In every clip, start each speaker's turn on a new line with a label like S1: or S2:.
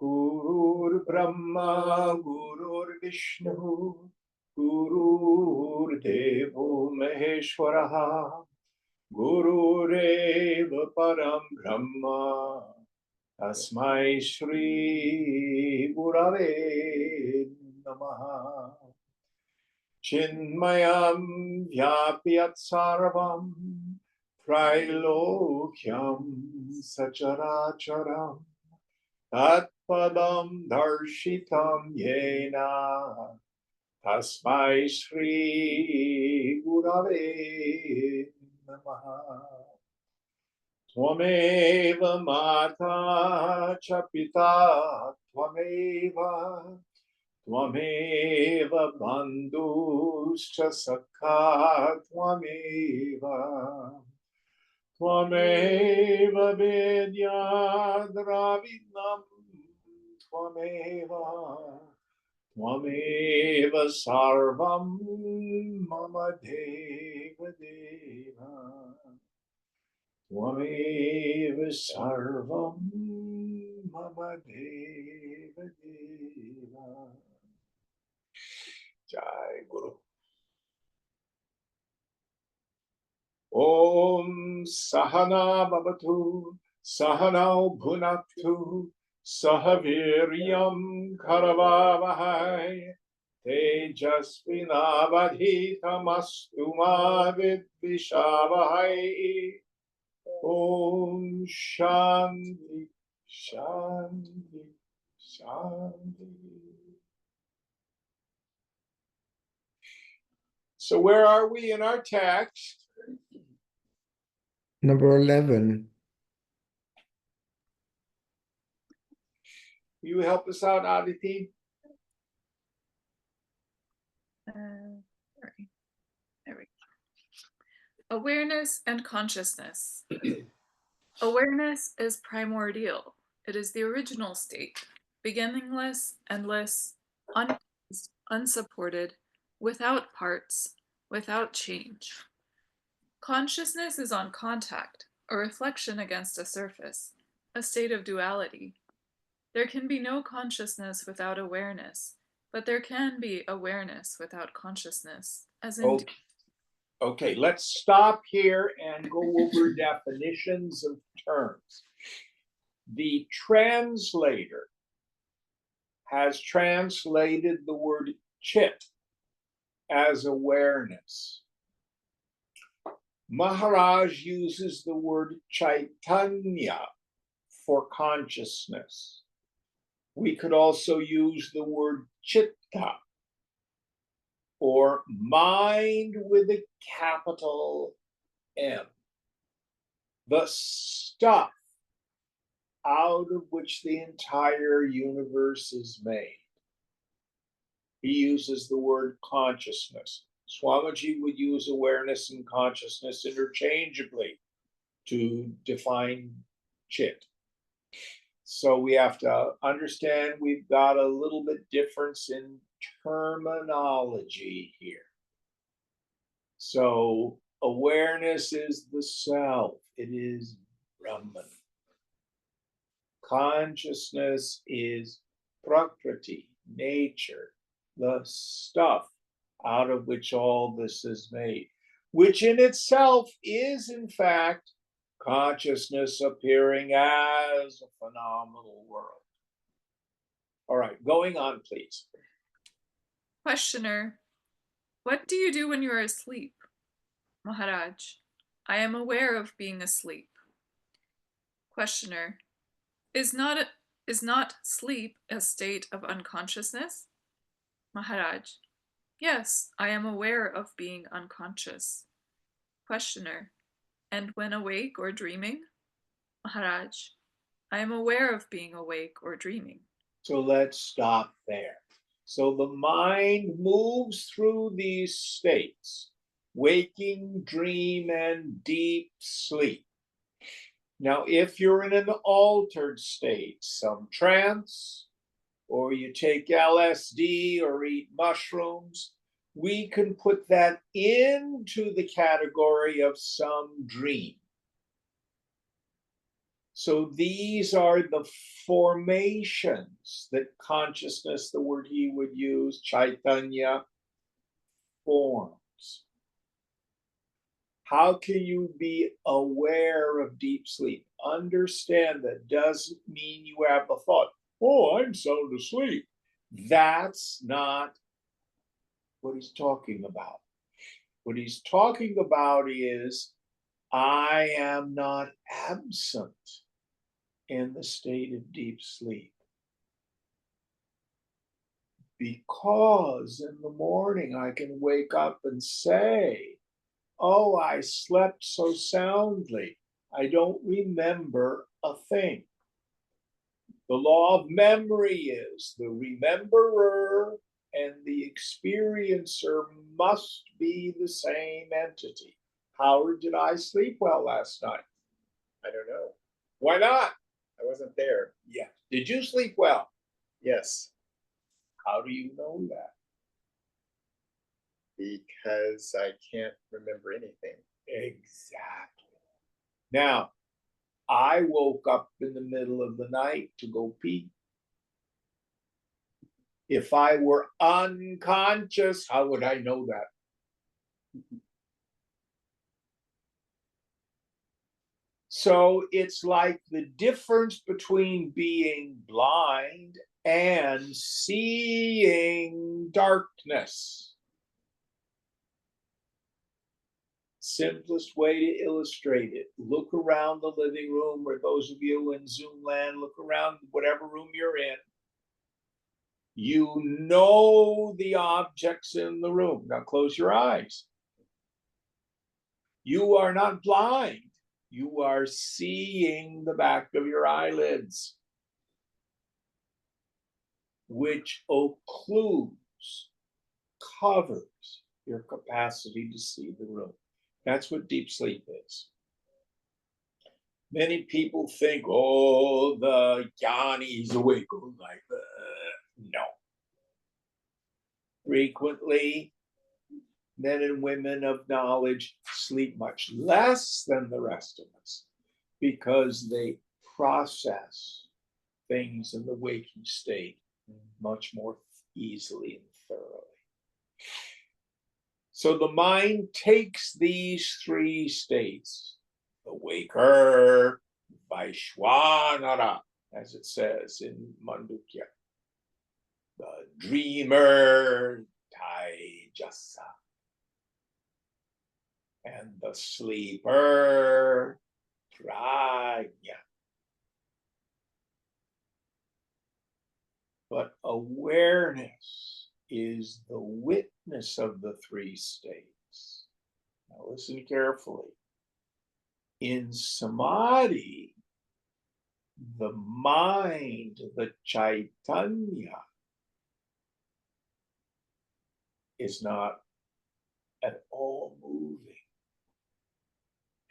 S1: Gurur Brahma, Gurur Vishnu, Gurur Devo Maheshwaraha, Gurureva Param Brahma, Tasmai Shri Gurave Namaha. Chinmayam Vyapyat Sarvam, Trilokyam Sacharacharam, Tatpadam Darshitam Yena, Tasmai Shri Gurave Namaha. Tvameva Mata cha Pita Tvameva, Tvameva Bandhuscha Sakha Tvameva, Tvameva Vedya Dravinam Tvameva, Tvameva Sarvam Mama Deva Deva, Tvameva Sarvam Mama Deva Deva. Jai Guru. Om Sahana Bhavatu, Sahanau Bhunaktu, Sahaviryam Karavavahai, Tejasvinavadhitamastu ma vidvishavahai. Om Shanti, Shanti, Shanti. So where are we in our text?
S2: Number 11.
S1: Will you help us out, Aditi?
S3: Sorry. There we go. Awareness and consciousness. Awareness is primordial. It is the original state, beginningless, endless, unsupported, without parts, without change. Consciousness is on contact, a reflection against a surface, a state of duality. There can be no consciousness without awareness, but there can be awareness without consciousness, as in...
S1: Okay, let's stop here and go over definitions of terms. The translator has translated the word chit as awareness. Maharaj uses the word chaitanya for consciousness. We could also use the word chitta, or mind with a capital M. The stuff out of which the entire universe is made. He uses the word consciousness. Swamiji would use awareness and consciousness interchangeably to define chit. So we have to understand we've got a little bit difference in terminology here. So awareness is the self. It is Brahman. Consciousness is Prakriti, nature, the stuff out of which all this is made, which in itself is, in fact, consciousness appearing as a phenomenal world. All right, going on, please.
S3: Questioner, what do you do when you are asleep? Maharaj, I am aware of being asleep. Questioner, is not sleep a state of unconsciousness? Maharaj, yes, I am aware of being unconscious. Questioner, and when awake or dreaming? Maharaj, I am aware of being awake or dreaming.
S1: So let's stop there. So the mind moves through these states: waking, dream, and deep sleep. Now, if you're in an altered state, some trance, or you take LSD or eat mushrooms, we can put that into the category of some dream. So these are the formations that consciousness, the word he would use, Chaitanya, forms. How can you be aware of deep sleep? Understand that doesn't mean you have the thought, oh, I'm sound asleep. That's not what he's talking about. What he's talking about is, I am not absent in the state of deep sleep. Because in the morning I can wake up and say, oh, I slept so soundly, I don't remember a thing. The law of memory is the rememberer and the experiencer must be the same entity. Howard, did I sleep well last night?
S2: I don't know.
S1: Why not?
S2: I wasn't there.
S1: Yeah. Did you sleep well?
S2: Yes,
S1: How do you know that?
S2: because I can't remember anything.
S1: Exactly. Now, I woke up in the middle of the night to go pee. If I were unconscious, how would I know that? So it's like the difference between being blind and seeing darkness. Simplest way to illustrate it: look around the living room, or those of you in Zoom land, look around whatever room you're in. You know the objects in the room. Now close your eyes. You are not blind. You are seeing the back of your eyelids, which occludes, covers your capacity to see the room. That's what deep sleep is. Many people think, oh, the jnani's awake all night. No. Frequently, men and women of knowledge sleep much less than the rest of us because they process things in the waking state much more easily and thoroughly. So the mind takes these three states: the waker, Vaishwanara, as it says in Mandukya, the dreamer, Taijasa, and the sleeper, Prajna. But awareness is the witness of the three states. Now listen carefully. In samadhi, the mind, the Chaitanya, is not at all moving.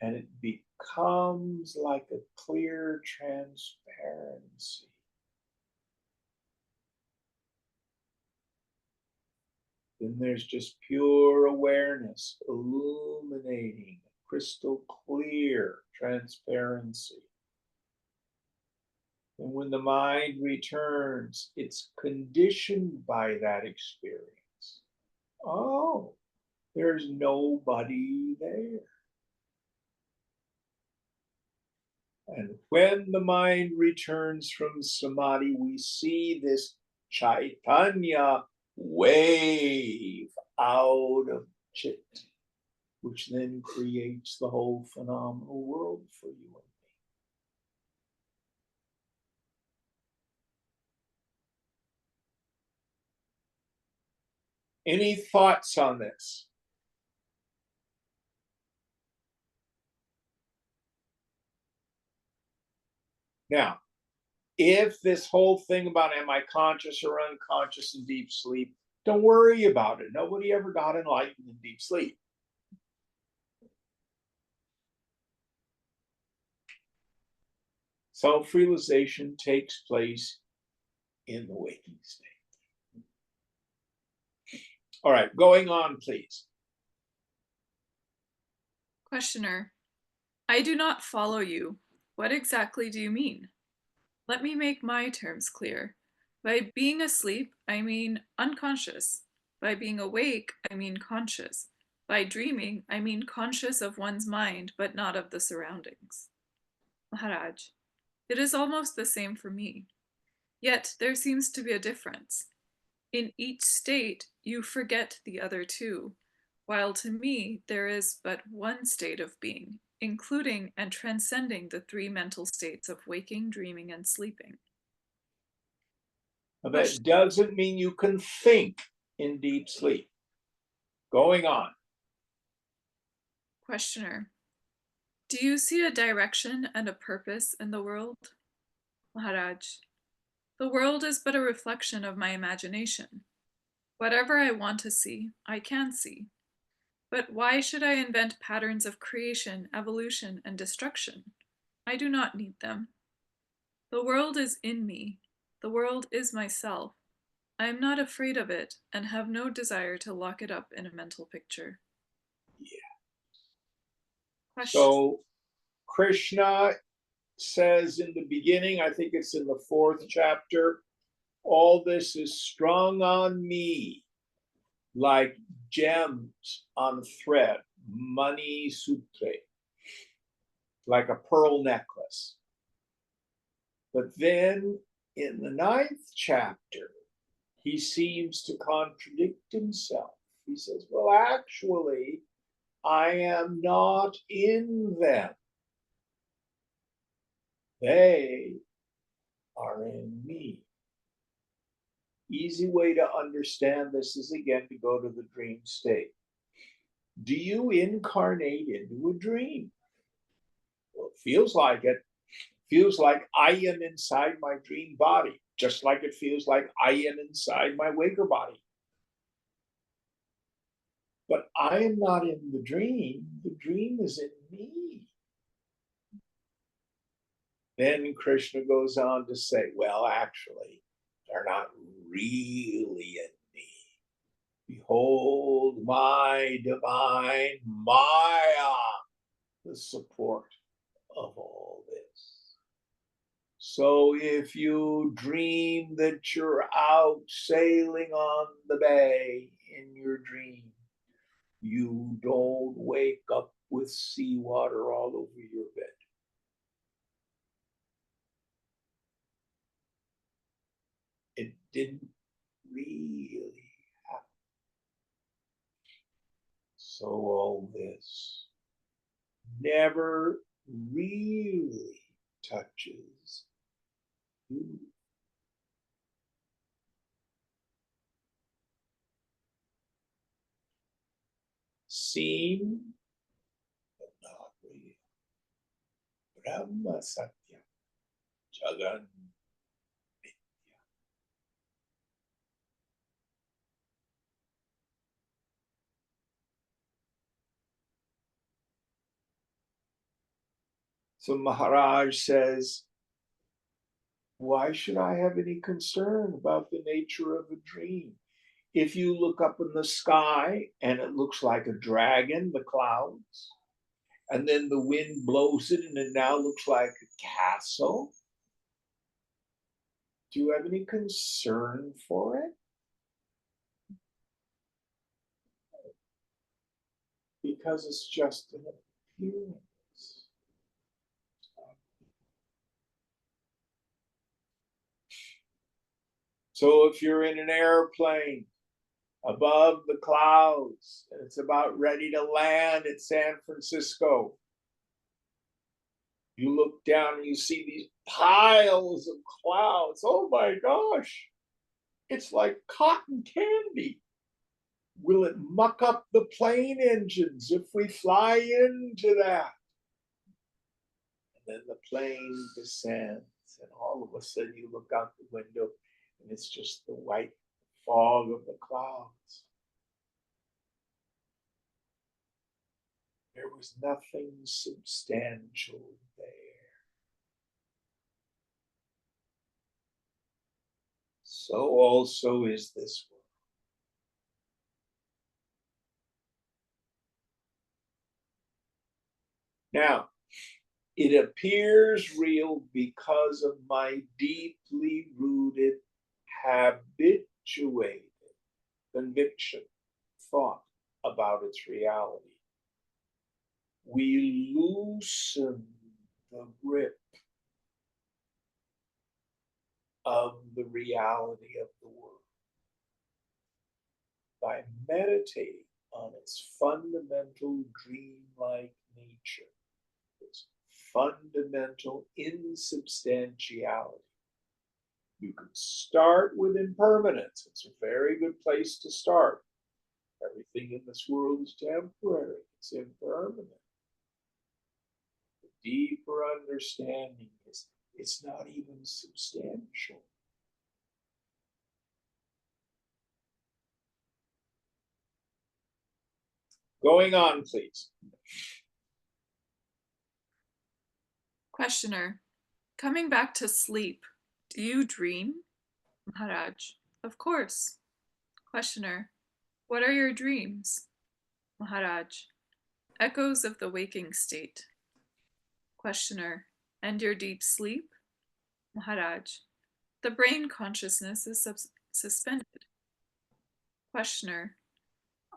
S1: And it becomes like a clear transparency. Then there's just pure awareness illuminating, crystal clear transparency. And when the mind returns, it's conditioned by that experience. Oh, there's nobody there. And when the mind returns from samadhi, we see this Chaitanya wave out of Chit, which then creates the whole phenomenal world for you and me. Any thoughts on this? Now, if this whole thing about am I conscious or unconscious in deep sleep, don't worry about it. Nobody ever got enlightened in deep sleep. Self-realization takes place in the waking state. All right, going on, please.
S3: Questioner, I do not follow you. What exactly do you mean? Let me make my terms clear. By being asleep, I mean unconscious. By being awake, I mean conscious. By dreaming, I mean conscious of one's mind, but not of the surroundings. Maharaj, it is almost the same for me. Yet there seems to be a difference. In each state, you forget the other two, while to me there is but one state of being, including and transcending the three mental states of waking, dreaming, and sleeping.
S1: Now, that doesn't mean you can think in deep sleep. Going on.
S3: Questioner, do you see a direction and a purpose in the world? Maharaj, the world is but a reflection of my imagination. Whatever I want to see, I can see. But why should I invent patterns of creation, evolution, and destruction? I do not need them. The world is in me. The world is myself. I am not afraid of it and have no desire to lock it up in a mental picture.
S1: Yeah.
S3: Question.
S1: So Krishna says in the beginning, I think it's in the 4th chapter, all this is strung on me like gems on thread, mani sutre, like a pearl necklace. But then in the 9th chapter, he seems to contradict himself. He says, well, actually, I am not in them. They are in me. Easy way to understand this is, again, to go to the dream state. Do you incarnate into a dream? Well, it feels like it. Feels like I am inside my dream body, just like it feels like I am inside my waker body. But I am not in the dream is in me. Then Krishna goes on to say, well, actually, they're not really in me. Behold my divine Maya, the support of all this. So if you dream that you're out sailing on the bay in your dream, you don't wake up with seawater all over your bed. It didn't really happen. So all this never really touches you. Seen, but not real. Brahma Satya, Jagan Mitya. So Maharaj says, why should I have any concern about the nature of a dream? If you look up in the sky and it looks like a dragon, the clouds, and then the wind blows it and it now looks like a castle, do you have any concern for it? Because it's just an appearance. So if you're in an airplane above the clouds and it's about ready to land at San Francisco, you look down and you see these piles of clouds. Oh my gosh, it's like cotton candy. Will it muck up the plane engines if we fly into that? And then the plane descends. And all of a sudden you look out the window and it's just the white fog of the clouds. There was nothing substantial there. So also is this world. Now, it appears real because of my deeply rooted, habituated conviction, thought about its reality. We loosen the grip of the reality of the world by meditating on its fundamental dreamlike nature, its fundamental insubstantiality. You can start with impermanence. It's a very good place to start. Everything in this world is temporary, it's impermanent. The deeper understanding is it's not even substantial. Going on, please.
S3: Questioner, coming back to sleep, do you dream? Maharaj, of course. Questioner, what are your dreams? Maharaj, echoes of the waking state. Questioner, and your deep sleep? Maharaj, the brain consciousness is suspended. Questioner,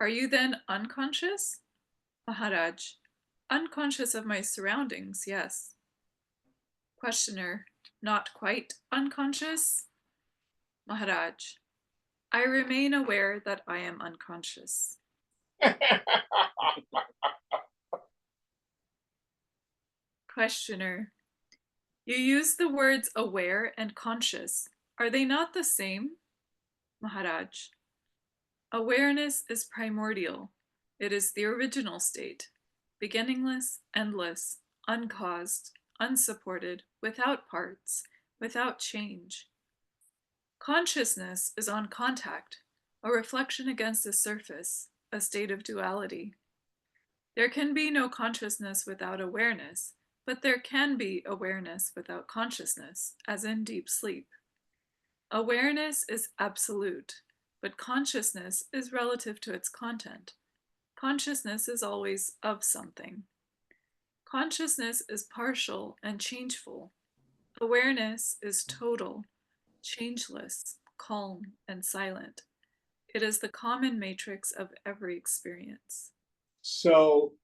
S3: are you then unconscious? Maharaj, unconscious of my surroundings, yes. Questioner, not quite unconscious? Maharaj, I remain aware that I am unconscious. Questioner, you use the words aware and conscious. Are they not the same? Maharaj, awareness is primordial. It is the original state, beginningless, endless, uncaused, unsupported, without parts, without change. Consciousness is on contact, a reflection against a surface, a state of duality. There can be no consciousness without awareness, but there can be awareness without consciousness, as in deep sleep. Awareness is absolute, but consciousness is relative to its content. Consciousness is always of something. Consciousness is partial and changeful. Awareness is total, changeless, calm, and silent. It is the common matrix of every experience.
S1: So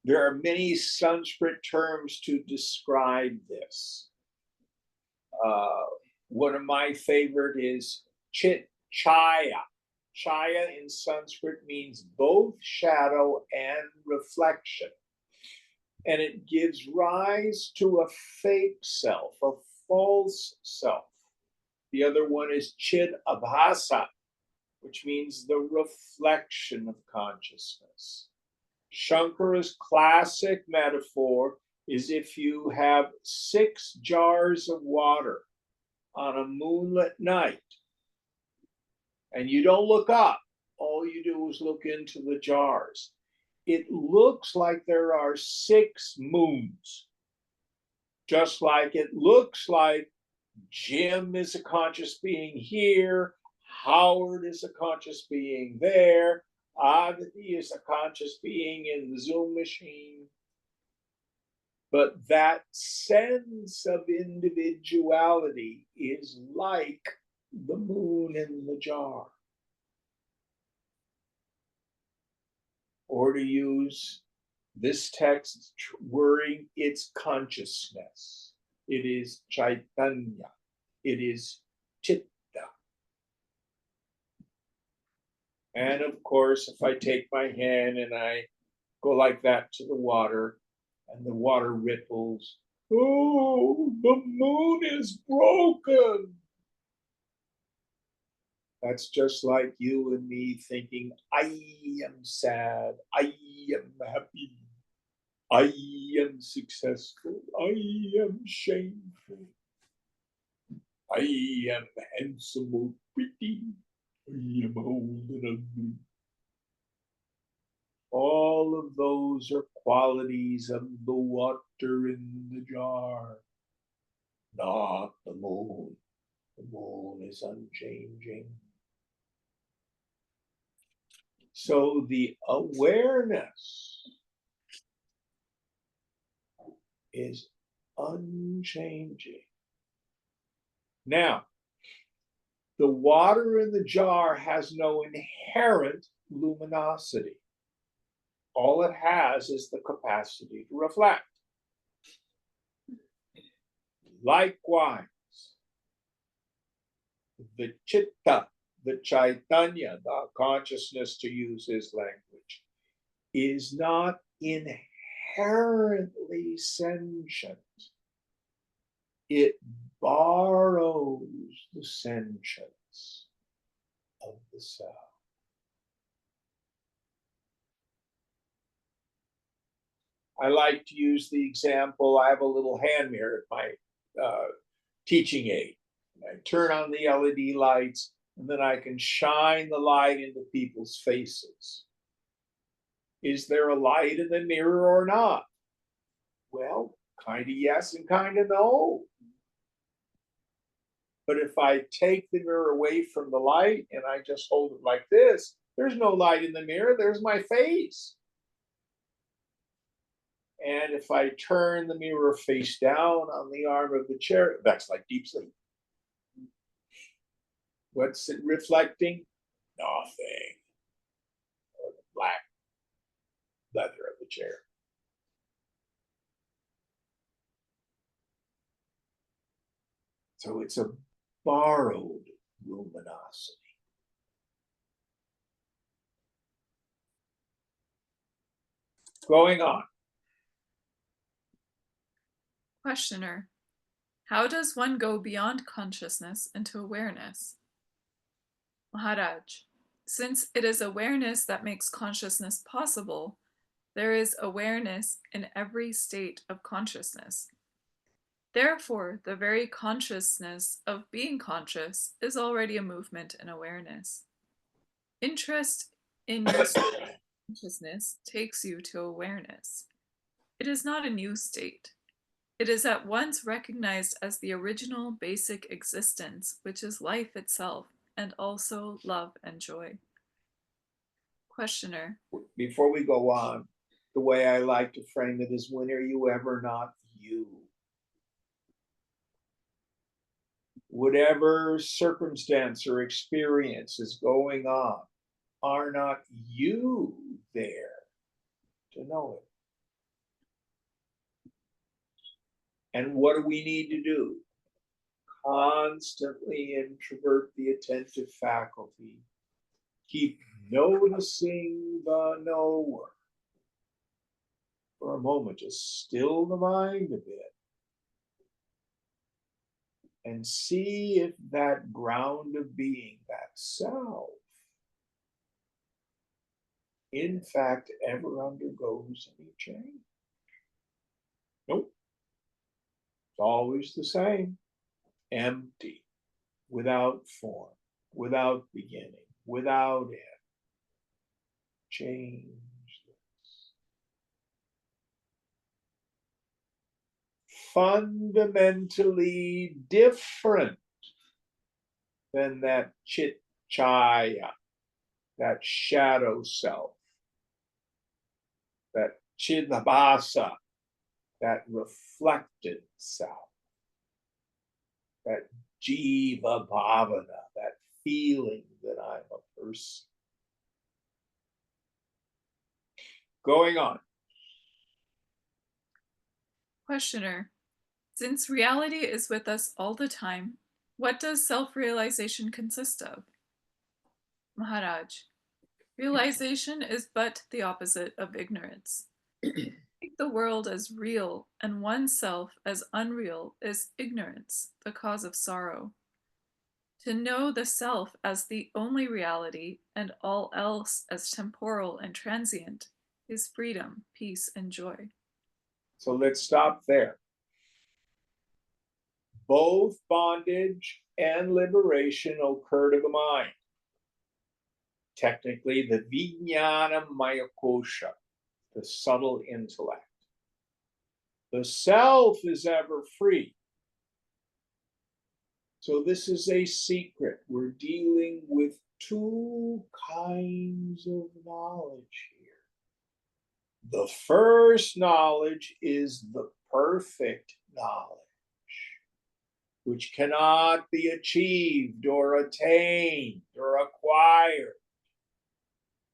S1: there are many Sanskrit terms to describe this. One of my favorite is chit chaya. Chaya in Sanskrit means both shadow and reflection. And it gives rise to a fake self, a false self. The other one is chit abhasa, which means the reflection of consciousness. Shankara's classic metaphor is if you have 6 jars of water on a moonlit night and you don't look up, all you do is look into the jars. It looks like there are 6 moons, just like it looks like Jim is a conscious being here, Howard is a conscious being there, Aditi is a conscious being in the Zoom machine. But that sense of individuality is like the moon in the jar. Or to use this text wording, it's consciousness. It is Chaitanya. It is Chitta. And of course, if I take my hand and I go like that to the water, and the water ripples, oh, the moon is broken. That's just like you and me thinking, I am sad, I am happy, I am successful. I am shameful. I am handsome or pretty. I am old and ugly. All of those are qualities of the water in the jar, not the moon. The moon is unchanging. So the awareness is unchanging. Now, the water in the jar has no inherent luminosity. All it has is the capacity to reflect. Likewise, the chitta, the chaitanya, the consciousness, to use his language, is not inherently sentient. It borrows the sentience of the self. I like to use the example, I have a little hand mirror at my teaching aid. I turn on the LED lights, and then I can shine the light into people's faces. Is there a light in the mirror or not? Well, kind of yes and kind of no. But if I take the mirror away from the light and I just hold it like this, there's no light in the mirror, there's my face. And if I turn the mirror face down on the arm of the chair, that's like deep sleep. What's it reflecting? Nothing. Or the black leather of the chair. So it's a borrowed luminosity. Going on.
S3: Questioner. How does one go beyond consciousness into awareness? Maharaj. Since it is awareness that makes consciousness possible, there is awareness in every state of consciousness. Therefore, the very consciousness of being conscious is already a movement in awareness. Interest in your consciousness takes you to awareness. It is not a new state. It is at once recognized as the original basic existence, which is life itself, and also love and joy. Questioner.
S1: Before we go on, the way I like to frame it is, when are you ever not you? Whatever circumstance or experience is going on, are not you there to know it? And what do we need to do? Constantly introvert the attentive faculty. Keep noticing the knower. For a moment, just still the mind a bit. And see if that ground of being, that self, in fact, ever undergoes any change. Nope. It's always the same. Empty, without form, without beginning, without end. Changeless. Fundamentally different than that chit chaya, that shadow self, that chidabhasa, that reflected self, that jiva bhavana, that feeling that I'm a person. Going on.
S3: Questioner. Since reality is with us all the time, what does self-realization consist of? Maharaj. Realization is but the opposite of ignorance. Take the world as real and oneself as unreal is ignorance, the cause of sorrow. To know the self as the only reality and all else as temporal and transient is freedom, peace, and joy.
S1: So let's stop there. Both bondage and liberation occur to the mind. Technically, the Vijnana Maya Kosha, the subtle intellect. The self is ever free. So this is a secret. We're dealing with two kinds of knowledge here. The first knowledge is the perfect knowledge, which cannot be achieved or attained or acquired.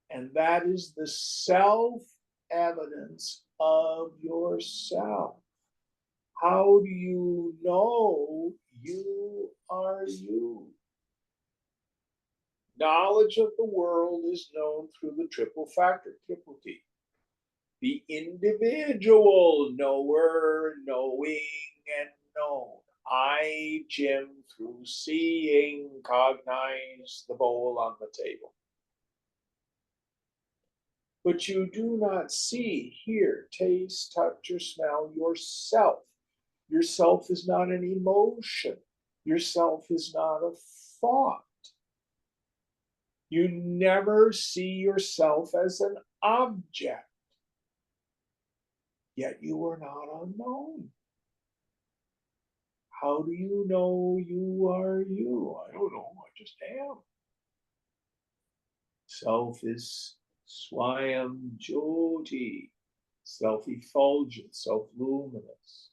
S1: And that is the self-evidence of yourself. How do you know you are you? Knowledge of the world is known through the triple factor, triple T. The individual knower, knowing, and known. I, Jim, through seeing, cognize the bowl on the table. But you do not see, hear, taste, touch, or smell yourself. Yourself is not an emotion. Yourself is not a thought. You never see yourself as an object. Yet you are not unknown. How do you know you are you? I don't know. I just am. Self is Swayam Jyoti, self-effulgent, self-luminous.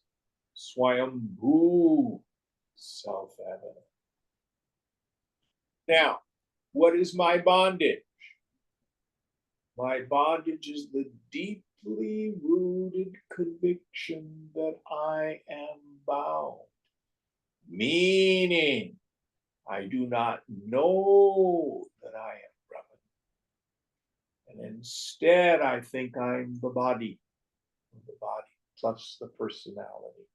S1: Swayambhu, self-evident. Now, what is my bondage? My bondage is the deeply rooted conviction that I am bound. Meaning, I do not know that I am Brahman. And instead, I think I'm the body plus the personality.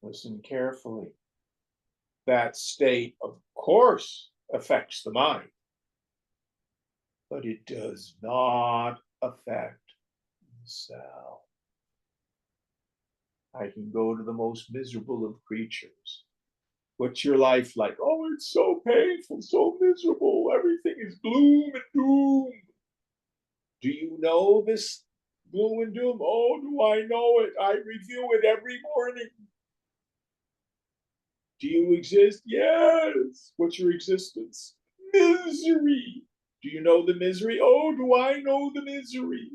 S1: Listen carefully. That state, of course, affects the mind, but it does not affect the self. I can go to the most miserable of creatures. What's your life like? Oh, it's so painful, so miserable. Everything is gloom and doom. Do you know this gloom and doom? Oh, do I know it? I review it every morning. Do you exist? Yes. What's your existence? Misery. Do you know the misery? Oh, do I know the misery?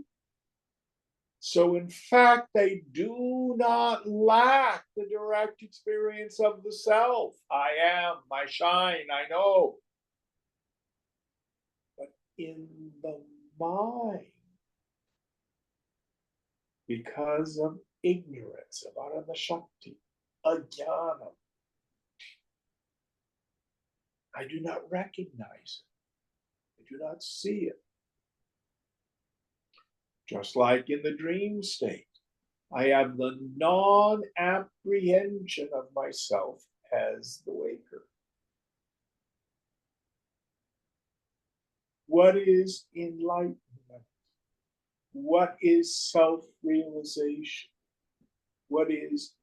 S1: So in fact, they do not lack the direct experience of the self. I am, I shine, I know. But in the mind, because of ignorance, of Aranashakti, ajnana, I do not recognize it. I do not see it. Just like in the dream state, I have the non-apprehension of myself as the waker. What is enlightenment? What is self-realization? What is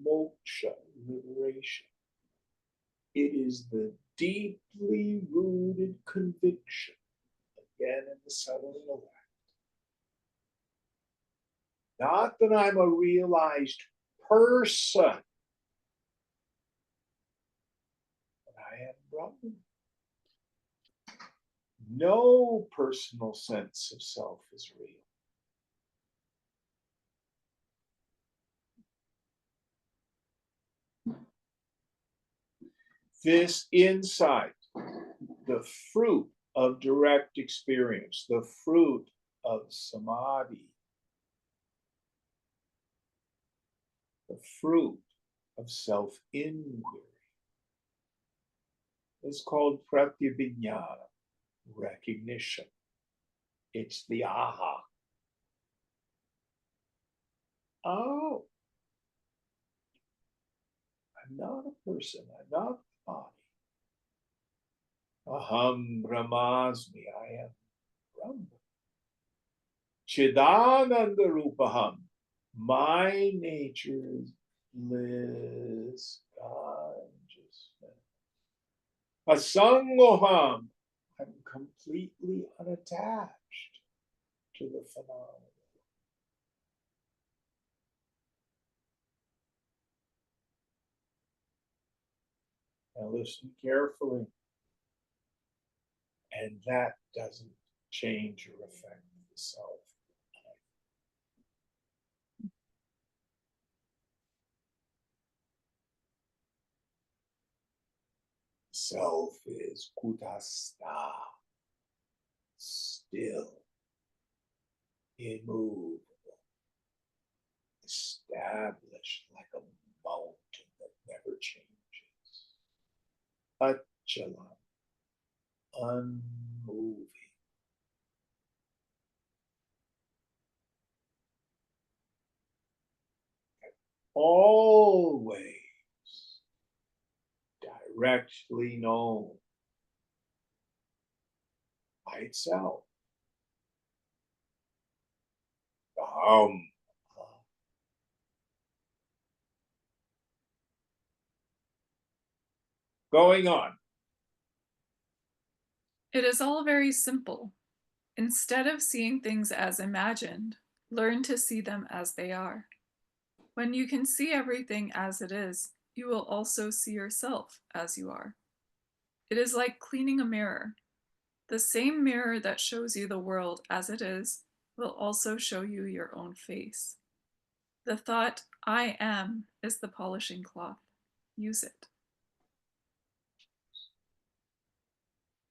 S1: moksha, liberation? It is the deeply rooted conviction, again in the subtle intellect. Not that I'm a realized person, but I am Brahman. No personal sense of self is real. This insight, the fruit of direct experience, the fruit of samadhi, the fruit of self-inquiry, is called pratyabhignana, recognition. It's the aha. Oh, I'm not a person, I'm not a body. Aham brahmasmi, I am Brahman. Chidananda Rupaham. My nature is bliss, consciousness. Asangoham. I'm completely unattached to the phenomenon. Now listen carefully. And that doesn't change or affect the self. Self is kutastha, still, immovable, established like a mountain that never changes. Achala, unmoving. Always directly known by itself. Going on.
S3: It is all very simple. Instead of seeing things as imagined, learn to see them as they are. When you can see everything as it is, you will also see yourself as you are. It is like cleaning a mirror. The same mirror that shows you the world as it is will also show you your own face. The thought, I am, is the polishing cloth. Use it.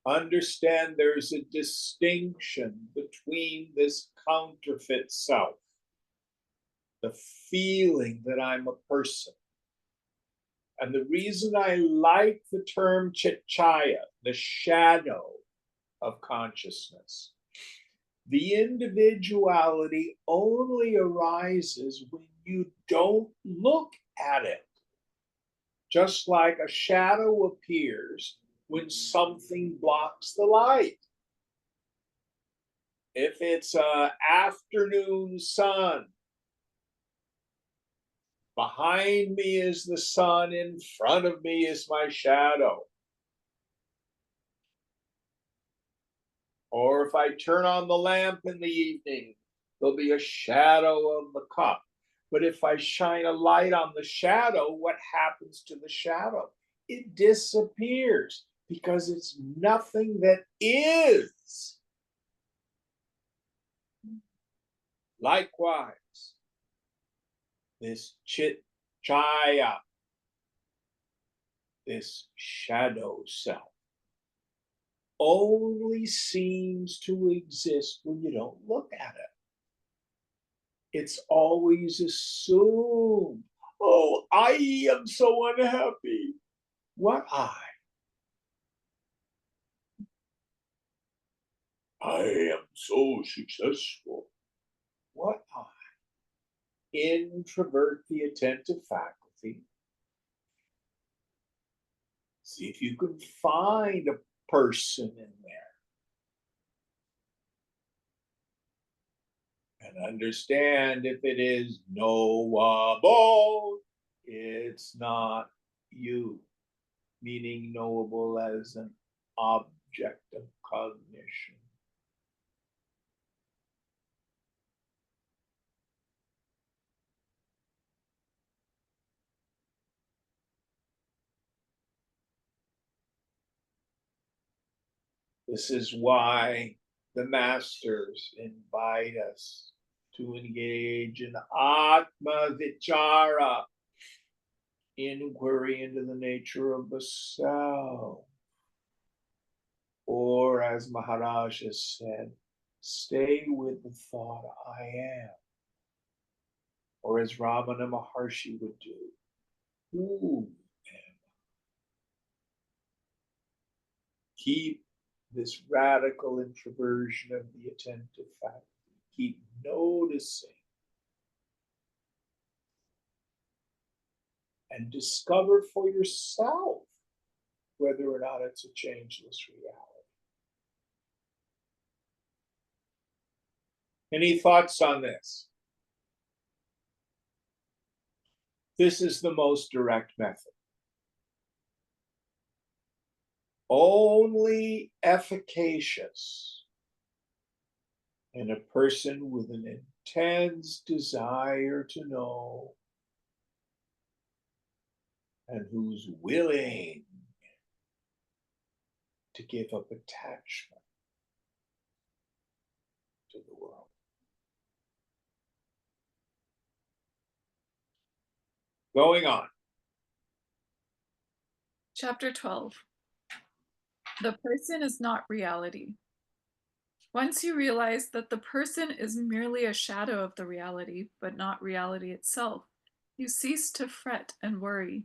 S1: Understand there's a distinction between this counterfeit self, the feeling that I'm a person. And the reason I like the term chitchaya, the shadow of consciousness, the individuality only arises when you don't look at it. Just like a shadow appears when something blocks the light. If it's an afternoon sun, behind me is the sun, in front of me is my shadow. Or if I turn on the lamp in the evening, there'll be a shadow of the cup. But if I shine a light on the shadow, what happens to the shadow? It disappears because it's nothing that is. Likewise, this chit chaya, this shadow self, only seems to exist when you don't look at it. It's always assumed. Oh, I am so unhappy. What I? I am so successful. What I? Introvert the attentive faculty. See if you can find a person in there. And understand if it is knowable, it's not you, meaning knowable as an object of cognition. This is why the masters invite us to engage in Atma Vichara, inquiry into the nature of the self. Or, as Maharaj has said, stay with the thought, I am. Or as Ramana Maharshi would do, who am I? Keep this radical introversion of the attentive faculty. Keep noticing and discover for yourself whether or not it's a changeless reality. Any thoughts on this? This is the most direct method. Only efficacious in a person with an intense desire to know and who's willing to give up attachment to the world. Going on.
S3: Chapter 12. The person is not reality. Once you realize that the person is merely a shadow of the reality, but not reality itself, you cease to fret and worry.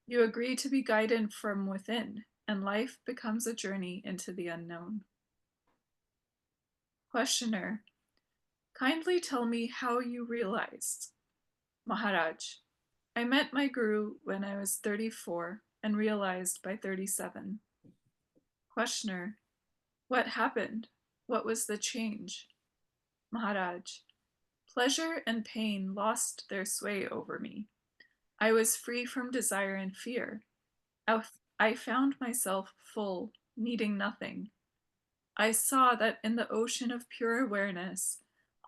S3: You agree to be guided from within, and life becomes a journey into the unknown. Questioner, kindly tell me how you realized. Maharaj, I met my guru when I was 34 and realized by 37. Questioner, what happened? What was the change? Maharaj, pleasure and pain lost their sway over me. I was free from desire and fear. I found myself full, needing nothing. I saw that in the ocean of pure awareness,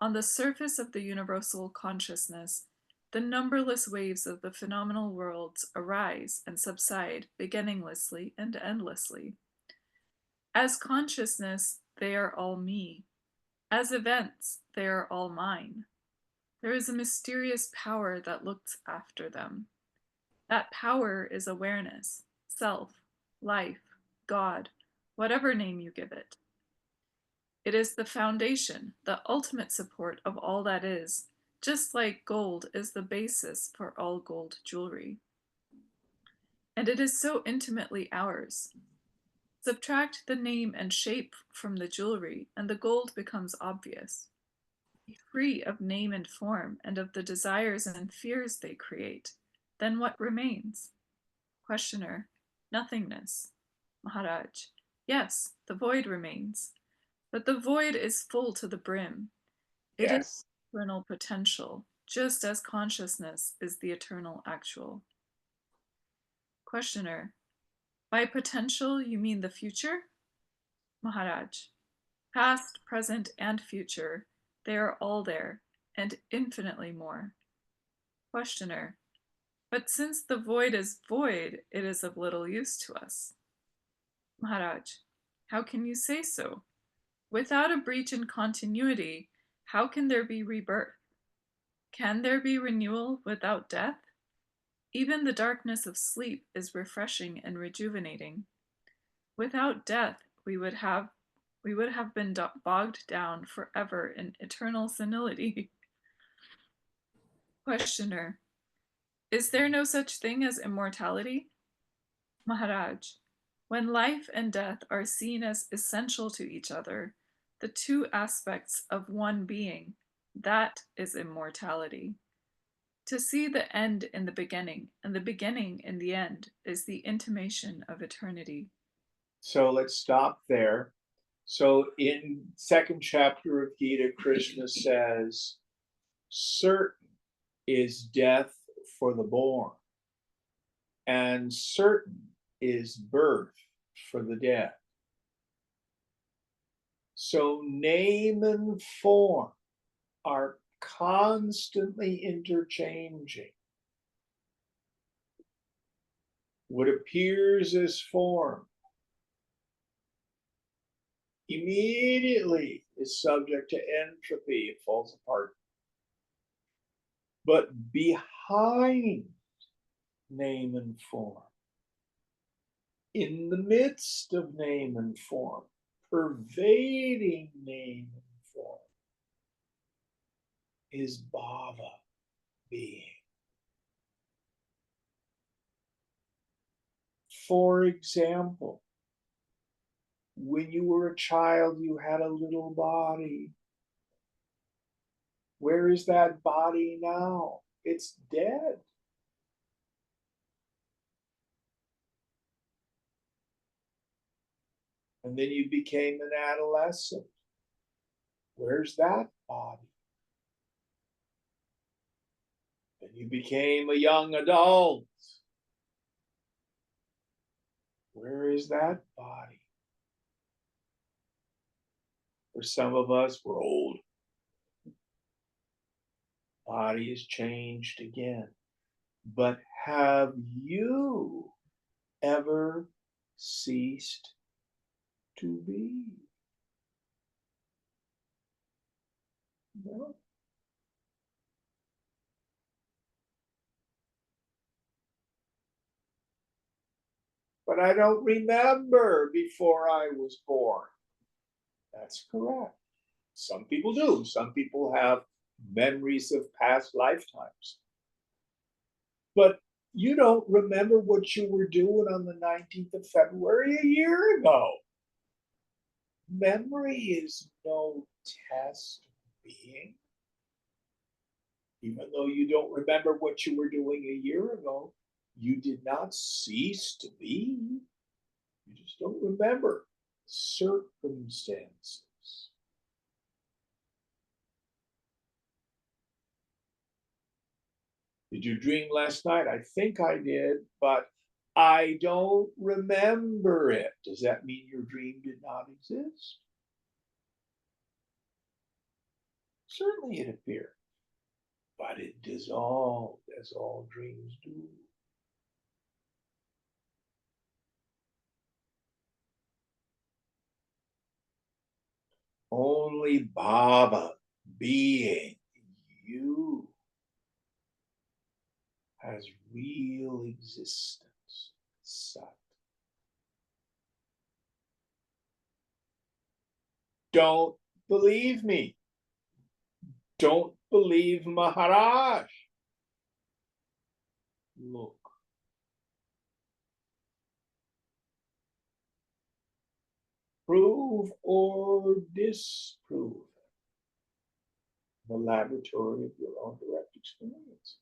S3: on the surface of the universal consciousness, the numberless waves of the phenomenal worlds arise and subside beginninglessly and endlessly. As consciousness, they are all me. As events, they are all mine. There is a mysterious power that looks after them. That power is awareness, self, life, God, whatever name you give it. It is the foundation, the ultimate support of all that is, just like gold is the basis for all gold jewelry. And it is so intimately ours. Subtract the name and shape from the jewelry, and the gold becomes obvious. Be free of name and form and of the desires and fears they create. Then what remains? Questioner, nothingness. Maharaj, yes, the void remains. But the void is full to the brim. It is
S1: Yes.
S3: eternal potential, just as consciousness is the eternal actual. Questioner, by potential you mean the future? Maharaj, past, present, and future, they are all there, and infinitely more. Questioner, but since the void is void, it is of little use to us. Maharaj, how can you say so? Without a breach in continuity, how can there be rebirth? Can there be renewal without death? Even the darkness of sleep is refreshing and rejuvenating. Without death, we would have been bogged down forever in eternal senility. Questioner, is there no such thing as immortality? Maharaj, when life and death are seen as essential to each other, the two aspects of one being, that is immortality. To see the end in the beginning and the beginning in the end is the intimation of eternity.
S1: So let's stop there. So in second chapter of Gita, Krishna says, certain is death for the born, and certain is birth for the dead. So name and form are constantly interchanging. What appears as form immediately is subject to entropy, it falls apart. But behind name and form, in the midst of name and form, pervading name and form, is bhava, being. For example, when you were a child, you had a little body. Where is that body now? It's dead. And then you became an adolescent. Where's that body? Then you became a young adult. Where is that body? For some of us, we're old. Body has changed again. But have you ever ceased to be? No. But I don't remember before I was born. That's correct. Some people do. Some people have memories of past lifetimes. But you don't remember what you were doing on the 19th of February a year ago. Memory is no test of being. Even though you don't remember what you were doing a year ago, you did not cease to be. You just don't remember circumstances. Did you dream last night? I think I did, but I don't remember it. Does that mean your dream did not exist? Certainly it appeared, but it dissolved as all dreams do. Only Baba, being you, has real existence. Sat. Don't believe me. Don't believe Maharaj. Look. Prove or disprove the laboratory of your own direct experience.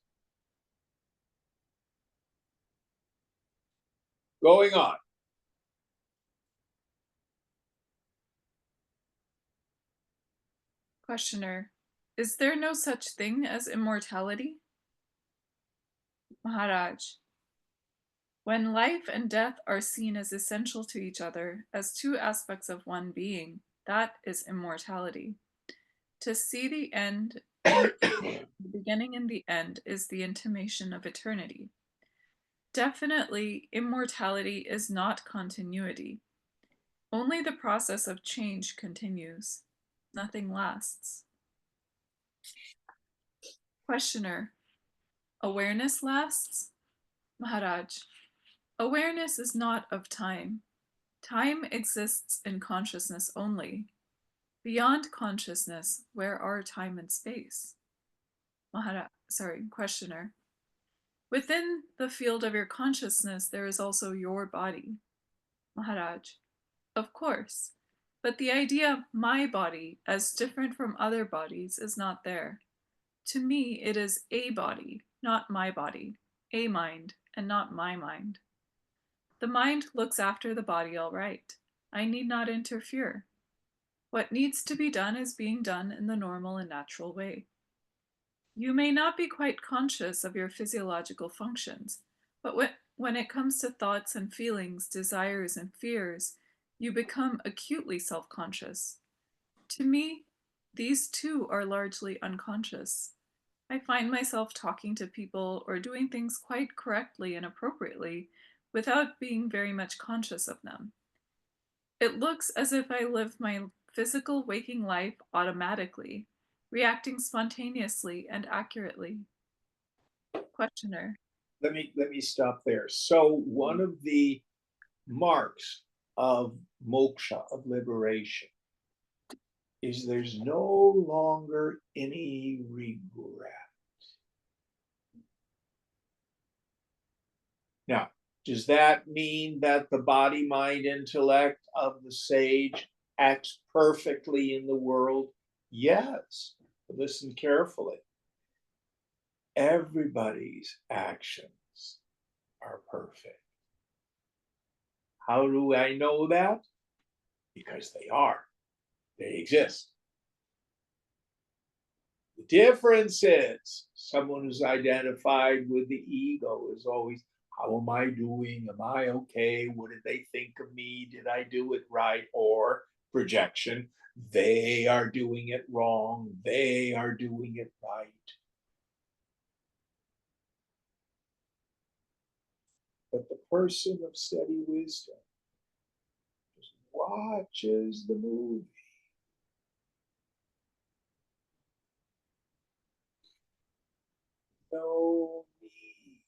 S1: Going on.
S3: Questioner, is there no such thing as immortality? Maharaj, when life and death are seen as essential to each other, as two aspects of one being, that is immortality. To see the end, the beginning and the end is the intimation of eternity. Definitely, immortality is not continuity. Only the process of change continues. Nothing lasts. Questioner, awareness lasts? Maharaj, awareness is not of time. Time exists in consciousness only. Beyond consciousness, where are time and space? Questioner. Within the field of your consciousness, there is also your body. Maharaj. Of course. But the idea of my body as different from other bodies is not there. To me, it is a body, not my body, a mind, and not my mind. The mind looks after the body all right. I need not interfere. What needs to be done is being done in the normal and natural way. You may not be quite conscious of your physiological functions, but when it comes to thoughts and feelings, desires and fears, you become acutely self-conscious. To me, these too are largely unconscious. I find myself talking to people or doing things quite correctly and appropriately without being very much conscious of them. It looks as if I live my physical waking life automatically, reacting spontaneously and accurately. Questioner.
S1: Let me stop there. So one of the marks of moksha, of liberation, is there's no longer any regret. Now, does that mean that the body, mind, intellect of the sage acts perfectly in the world? Yes. Listen carefully. Everybody's actions are perfect. How do I know that? Because they are. They exist. The difference is someone who's identified with the ego is always, how am I doing? Am I okay? What did they think of me? Did I do it right? Or projection, they are doing it wrong. They are doing it right. But the person of steady wisdom just watches the movie. No need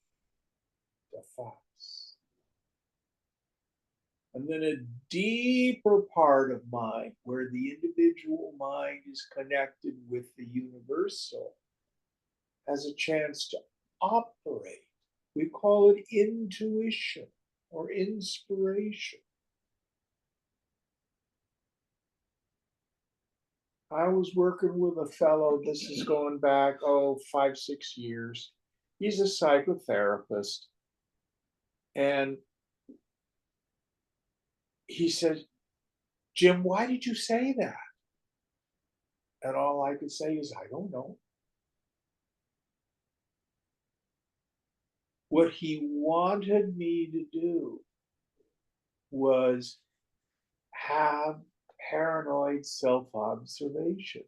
S1: to fuss. And then a deeper part of mind, where the individual mind is connected with the universal, has a chance to operate. We call it intuition or inspiration. I was working with a fellow, this is going back, 5, 6 years. He's a psychotherapist. And he said, Jim, why did you say that? And all I could say is, I don't know. What he wanted me to do was have paranoid self observation.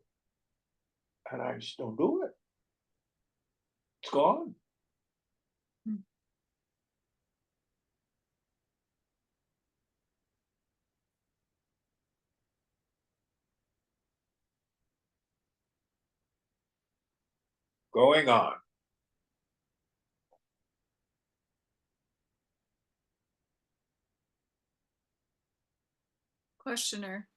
S1: And I just don't do it. It's gone. Going on.
S3: Questioner.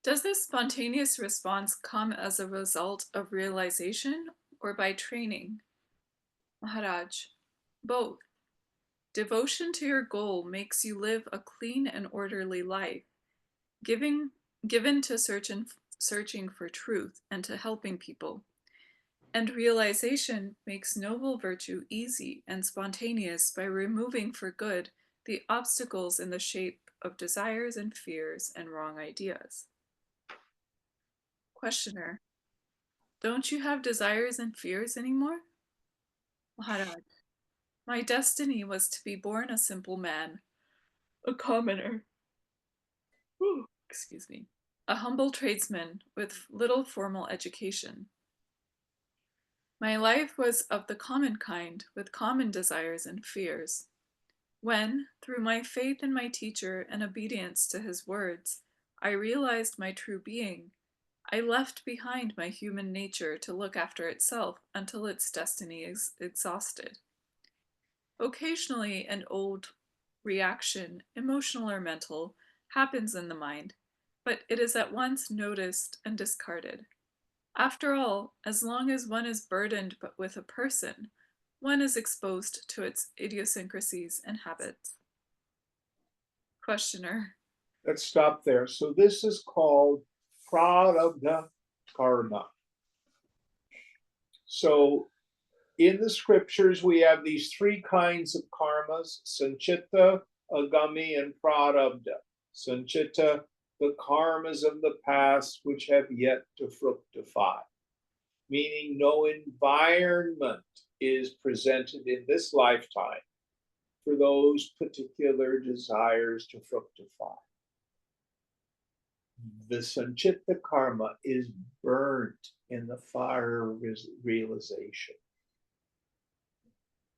S3: Does this spontaneous response come as a result of realization or by training? Maharaj. Both. Devotion to your goal makes you live a clean and orderly life, given to searching for truth and to helping people. And realization makes noble virtue easy and spontaneous by removing for good the obstacles in the shape of desires and fears and wrong ideas. Questioner. Don't you have desires and fears anymore? Maharaj. My destiny was to be born a simple man, a commoner. Excuse me. A humble tradesman with little formal education. My life was of the common kind, with common desires and fears. When, through my faith in my teacher and obedience to his words, I realized my true being, I left behind my human nature to look after itself until its destiny is exhausted. Occasionally, an old reaction, emotional or mental, happens in the mind, but it is at once noticed and discarded. After all, as long as one is burdened with a person, one is exposed to its idiosyncrasies and habits. Questioner.
S1: Let's stop there. So this is called prarabdha karma. So in the scriptures, we have these three kinds of karmas: sanchita, agami, and prarabdha. Sanchita, the karmas of the past which have yet to fructify, meaning no environment is presented in this lifetime for those particular desires to fructify. The sanchita karma is burnt in the fire of realization.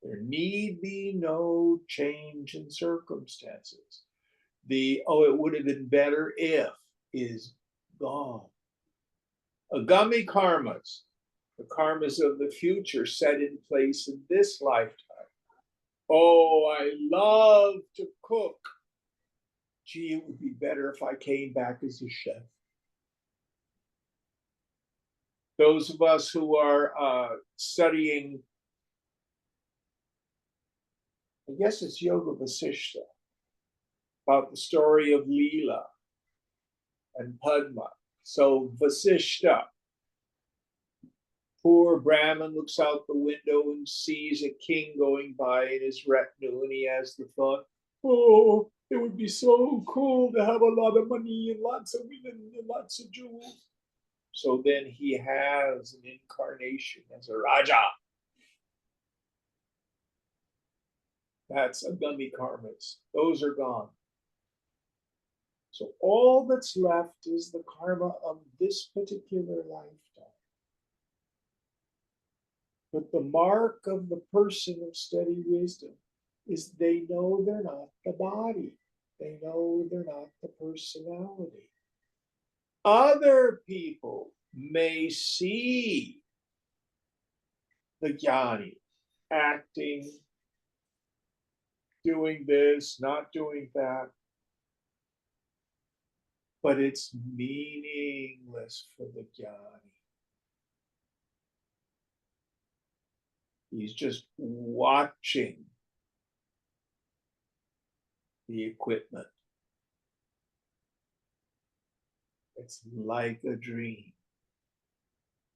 S1: There need be no change in circumstances. It would have been better if is gone. Agami karmas, the karmas of the future set in place in this lifetime. Oh, I love to cook. Gee, it would be better if I came back as a chef. Those of us who are studying, I guess it's Yoga Vasishta, about the story of Leela and Padma. So Vasishta, poor Brahmin, looks out the window and sees a king going by in his retinue, and he has the thought, oh, it would be so cool to have a lot of money and lots of women and lots of jewels. So then he has an incarnation as a Raja. That's Agami karmas. Those are gone. So all that's left is the karma of this particular lifetime. But the mark of the person of steady wisdom is they know they're not the body. They know they're not the personality. Other people may see the jnani acting, doing this, not doing that, but it's meaningless for the jnani. He's just watching the equipment. It's like a dream.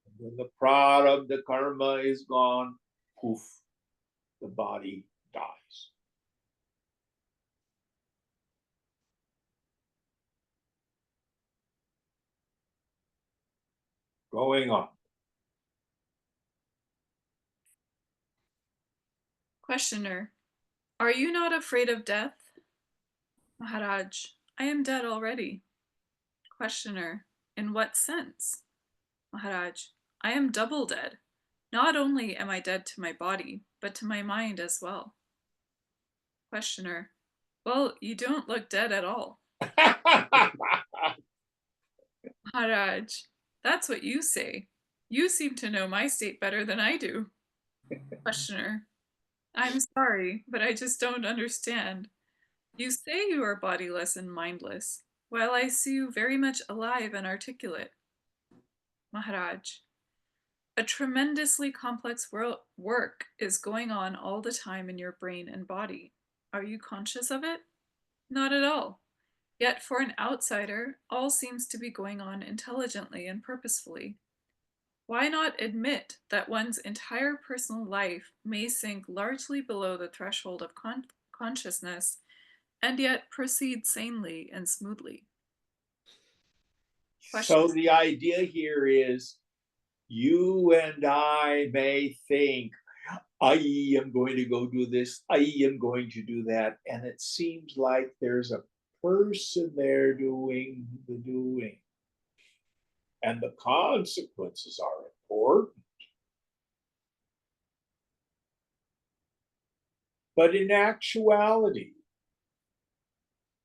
S1: And when the prarabdha, the karma is gone, poof, the body dies. Going on.
S3: Questioner, are you not afraid of death? Maharaj, I am dead already. Questioner, in what sense? Maharaj, I am double dead. Not only am I dead to my body, but to my mind as well. Questioner, well, you don't look dead at all. Maharaj, that's what you say. You seem to know my state better than I do. Questioner, I'm sorry, but I just don't understand. You say you are bodiless and mindless, while I see you very much alive and articulate. Maharaj, a tremendously complex work is going on all the time in your brain and body. Are you conscious of it? Not at all. Yet for an outsider, all seems to be going on intelligently and purposefully. Why not admit that one's entire personal life may sink largely below the threshold of consciousness and yet proceed sanely and smoothly?
S1: So the idea here is you and I may think, I am going to go do this, I am going to do that. And it seems like there's a person there doing the doing. And the consequences are important. But in actuality,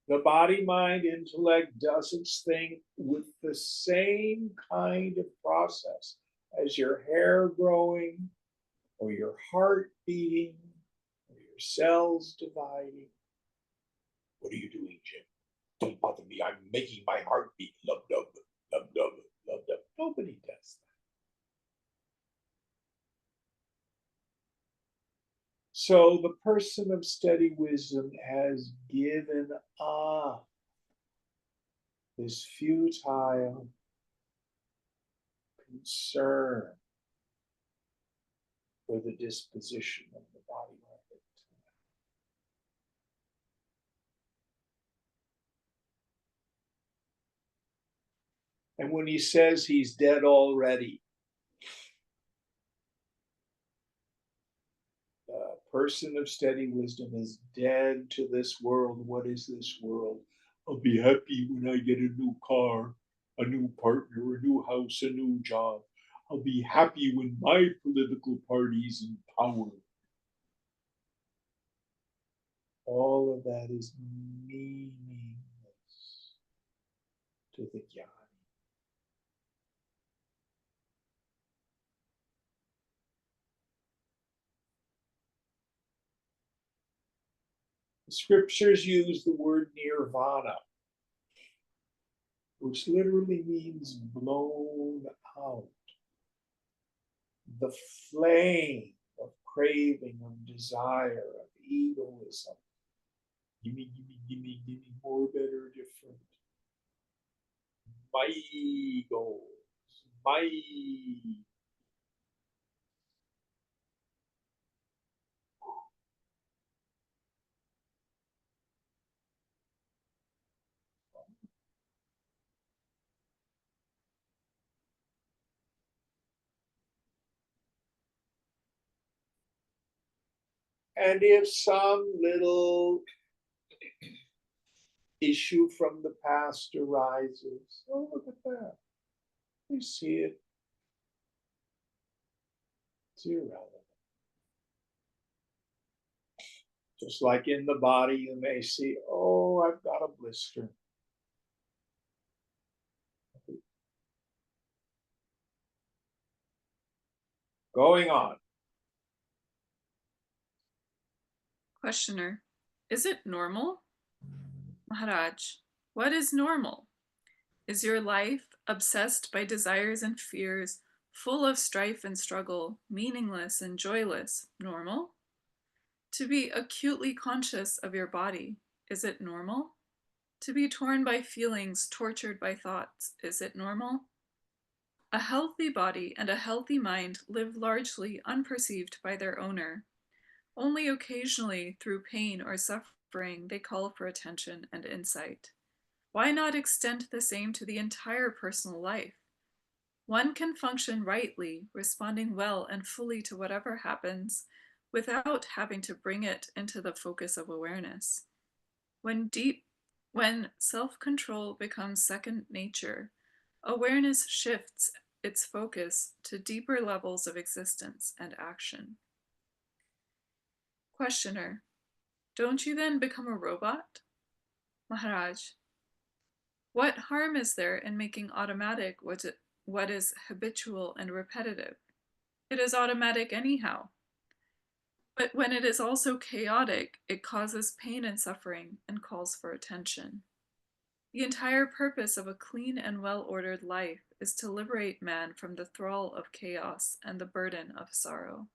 S1: the body, mind, intellect does its thing with the same kind of process as your hair growing, or your heart beating, or your cells dividing. What are you doing, Jim? Don't bother me. I'm making my heart beat. Love, love, love, love, love, love. Nobody does that. So the person of steady wisdom has given up this futile concern for the disposition of the body. And when he says he's dead already, the person of steady wisdom is dead to this world. What is this world? I'll be happy when I get a new car, a new partner, a new house, a new job. I'll be happy when my political party's in power. All of that is meaningless to the jnani. The scriptures use the word nirvana, which literally means blown out. The flame of craving, of desire, of egoism. Gimme, gimme, gimme, gimme, more, better, different. My goals, my. And if some little issue from the past arises, oh, look at that. You see it. It's irrelevant. Just like in the body, you may see, oh, I've got a blister. Going on.
S3: Questioner, is it normal? Maharaj, what is normal? Is your life, obsessed by desires and fears, full of strife and struggle, meaningless and joyless, normal? To be acutely conscious of your body, is it normal? To be torn by feelings, tortured by thoughts, is it normal? A healthy body and a healthy mind live largely unperceived by their owner. Only occasionally, through pain or suffering, they call for attention and insight. Why not extend the same to the entire personal life? One can function rightly, responding well and fully to whatever happens, without having to bring it into the focus of awareness. When self-control becomes second nature, awareness shifts its focus to deeper levels of existence and action. Questioner, don't you then become a robot? Maharaj, what harm is there in making automatic what is habitual and repetitive? It is automatic anyhow. But when it is also chaotic, it causes pain and suffering and calls for attention. The entire purpose of a clean and well-ordered life is to liberate man from the thrall of chaos and the burden of sorrow.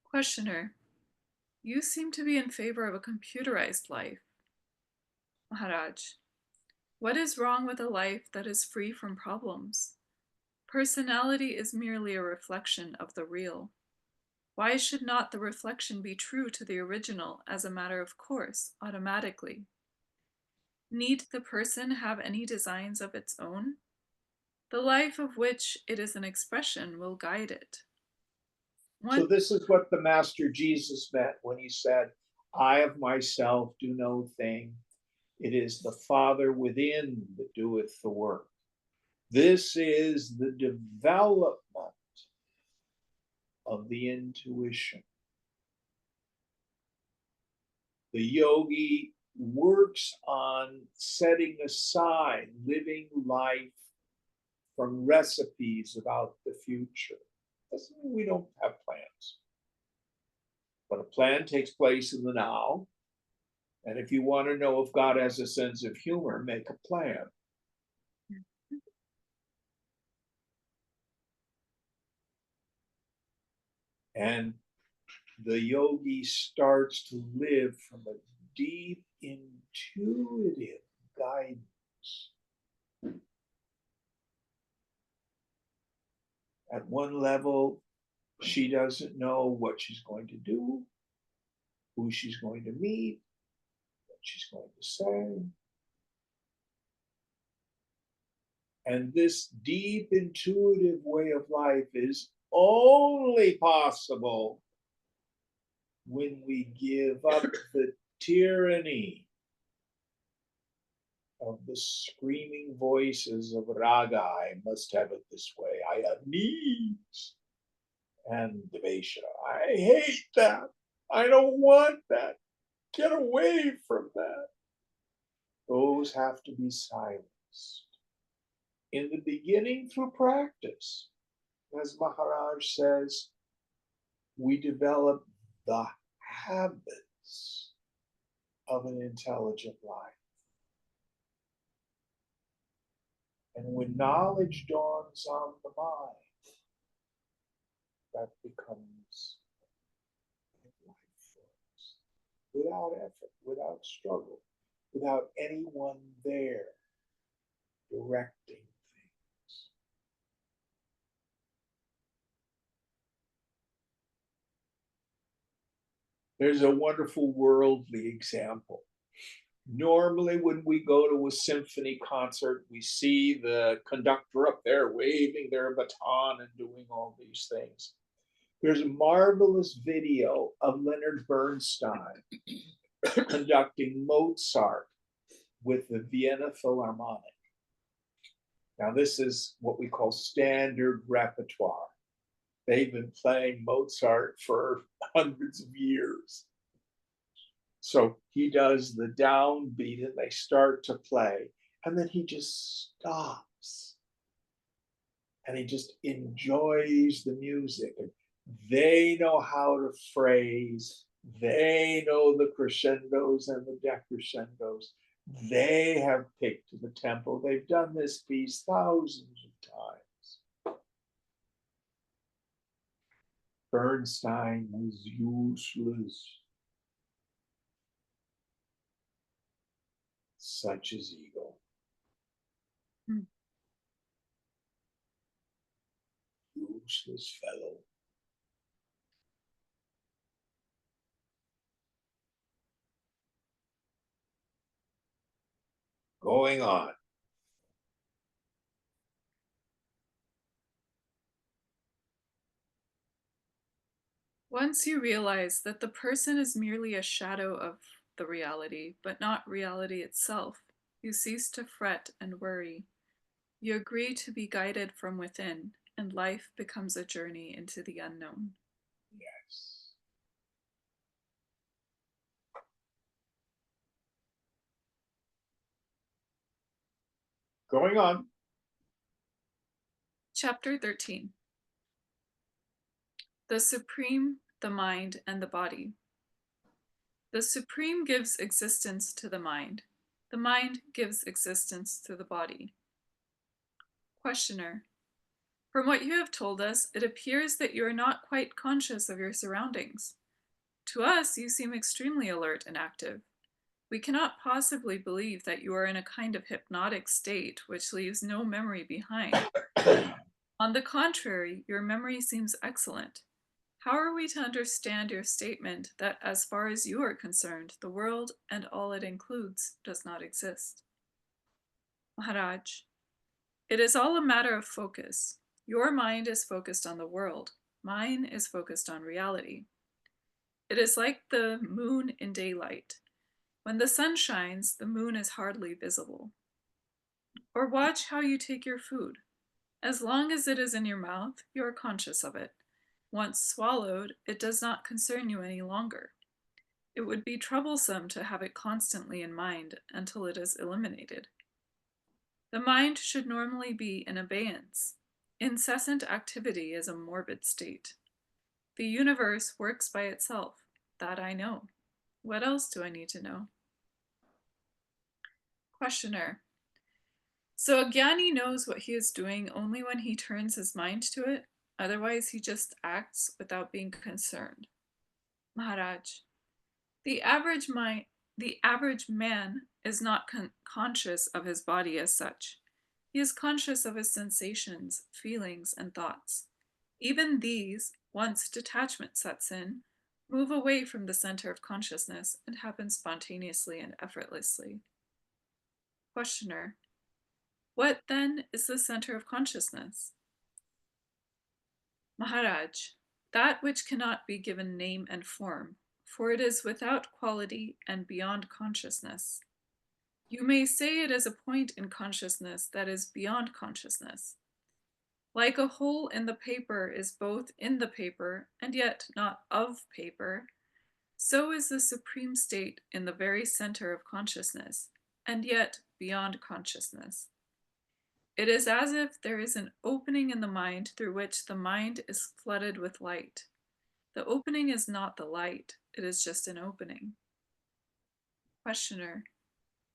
S3: Questioner, you seem to be in favor of a computerized life. Maharaj, what is wrong with a life that is free from problems? Personality is merely a reflection of the real. Why should not the reflection be true to the original as a matter of course, automatically? Need the person have any designs of its own? The life of which it is an expression will guide it.
S1: So this is what the Master Jesus meant when he said, I of myself do no thing. It is the Father within that doeth the work. This is the development of the intuition. The yogi works on setting aside living life from recipes about the future. Doesn't mean we don't have plans. But a plan takes place in the now. And if you want to know if God has a sense of humor, make a plan. And the yogi starts to live from a deep, intuitive guidance. At one level, she doesn't know what she's going to do, who she's going to meet, what she's going to say. And this deep, intuitive way of life is only possible when we give up the tyranny of the screaming voices of raga. I must have it this way. I have needs. And Devesha, I hate that. I don't want that. Get away from that. Those have to be silenced. In the beginning, through practice, as Maharaj says, we develop the habits of an intelligent life. And when knowledge dawns on the mind, that becomes life force. Without effort, without struggle, without anyone there directing things. There's a wonderful worldly example. Normally, when we go to a symphony concert, we see the conductor up there waving their baton and doing all these things. There's a marvelous video of Leonard Bernstein conducting Mozart with the Vienna Philharmonic. Now, this is what we call standard repertoire. They've been playing Mozart for hundreds of years. So he does the downbeat and they start to play, and then he just stops and he just enjoys the music. And they know how to phrase, they know the crescendos and the decrescendos. They have picked the tempo. They've done this piece thousands of times. Bernstein was useless. Such is ego.
S3: Hmm.
S1: Useless fellow. Going on.
S3: Once you realize that the person is merely a shadow of the reality, but not reality itself, you cease to fret and worry. You agree to be guided from within, and life becomes a journey into the unknown.
S1: Yes. Going on.
S3: Chapter 13. The Supreme, the Mind, and the Body. The Supreme gives existence to the mind. The mind gives existence to the body. Questioner. From what you have told us, it appears that you are not quite conscious of your surroundings. To us, you seem extremely alert and active. We cannot possibly believe that you are in a kind of hypnotic state which leaves no memory behind. On the contrary, your memory seems excellent. How are we to understand your statement that, as far as you are concerned, the world and all it includes does not exist? Maharaj, it is all a matter of focus. Your mind is focused on the world. Mine is focused on reality. It is like the moon in daylight. When the sun shines, the moon is hardly visible. Or watch how you take your food. As long as it is in your mouth, you are conscious of it. Once swallowed, it does not concern you any longer. It would be troublesome to have it constantly in mind until it is eliminated. The mind should normally be in abeyance. Incessant activity is a morbid state. The universe works by itself. That I know. What else do I need to know? Questioner. So a jnani knows what he is doing only when he turns his mind to it, otherwise he just acts without being concerned. Maharaj, the average man is not conscious of his body as such. He is conscious of his sensations, feelings, and thoughts. Even these, once detachment sets in, move away from the center of consciousness and happen spontaneously and effortlessly. Questioner. What then is the center of consciousness? Maharaj, that which cannot be given name and form, for it is without quality and beyond consciousness. You may say it is a point in consciousness that is beyond consciousness. Like a hole in the paper is both in the paper and yet not of paper, so is the supreme state in the very center of consciousness, and yet beyond consciousness. It is as if there is an opening in the mind through which the mind is flooded with light. The opening is not the light, it is just an opening. Questioner.